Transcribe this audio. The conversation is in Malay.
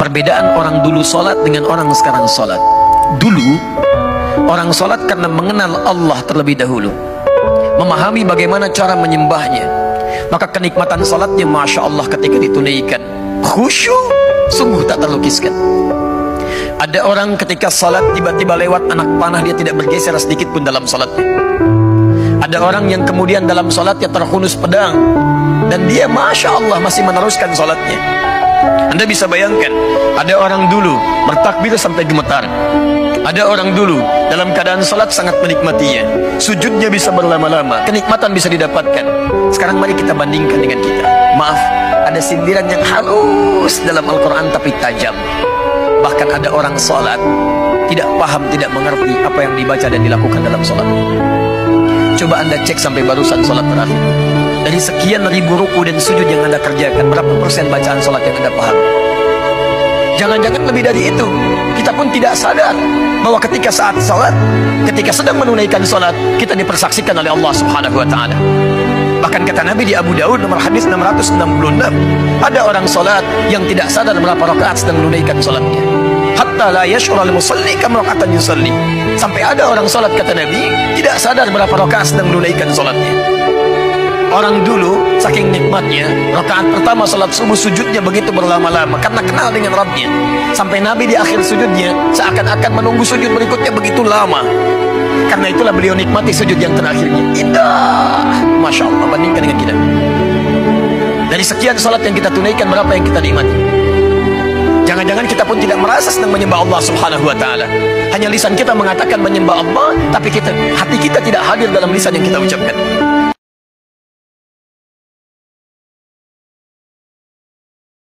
Perbedaan orang dulu sholat dengan orang sekarang sholat. Dulu orang sholat karena mengenal Allah terlebih dahulu, memahami bagaimana cara menyembahnya, maka kenikmatan sholatnya Masya Allah ketika ditunaikan, khusyuk sungguh tak terlukiskan. Ada orang ketika sholat tiba-tiba lewat anak panah, dia tidak bergeser sedikit pun dalam sholatnya. Ada orang yang kemudian dalam sholatnya terhunus pedang, dan dia Masya Allah masih meneruskan sholatnya. Anda bisa bayangkan, ada orang dulu bertakbir sampai gemetar. Ada orang dulu dalam keadaan salat sangat menikmatinya, sujudnya bisa berlama-lama, kenikmatan bisa didapatkan. Sekarang mari kita bandingkan dengan kita. Maaf, ada sindiran yang halus dalam Al-Quran tapi tajam. Bahkan ada orang salat tidak paham, tidak mengerti apa yang dibaca dan dilakukan dalam salat. Coba Anda cek sampai barusan salat terakhir, dari sekian ribu ruku dan sujud yang Anda kerjakan, berapa persen bacaan salat yang Anda paham? Jangan-jangan lebih dari itu. Kita pun tidak sadar bahwa ketika saat salat, ketika sedang menunaikan salat, kita dipersaksikan oleh Allah Subhanahu wa taala. Bahkan kata Nabi di Abu Daud nomor hadis 666, ada orang salat yang tidak sadar berapa rakaat sedang menunaikan salatnya. Hatta la yash'ur al-musalli kam raka'atan yusalli. Sampai ada orang salat kata Nabi tidak sadar berapa rakaat sedang menunaikan salatnya. Orang dulu saking nikmatnya, rakaat pertama salat subuh sujudnya begitu berlama-lama karena kenal dengan Rabbnya. Sampai Nabi di akhir sujudnya seakan-akan menunggu sujud berikutnya begitu lama. Karena itulah beliau nikmati sujud yang terakhirnya. Indah, Masya Allah. Bandingkan dengan kita. Dari sekian salat yang kita tunaikan, berapa yang kita nikmati? Jangan-jangan kita pun tidak merasa sedang menyembah Allah Subhanahu wa taala. Hanya lisan kita mengatakan menyembah Allah, tapi hati kita tidak hadir dalam lisan yang kita ucapkan.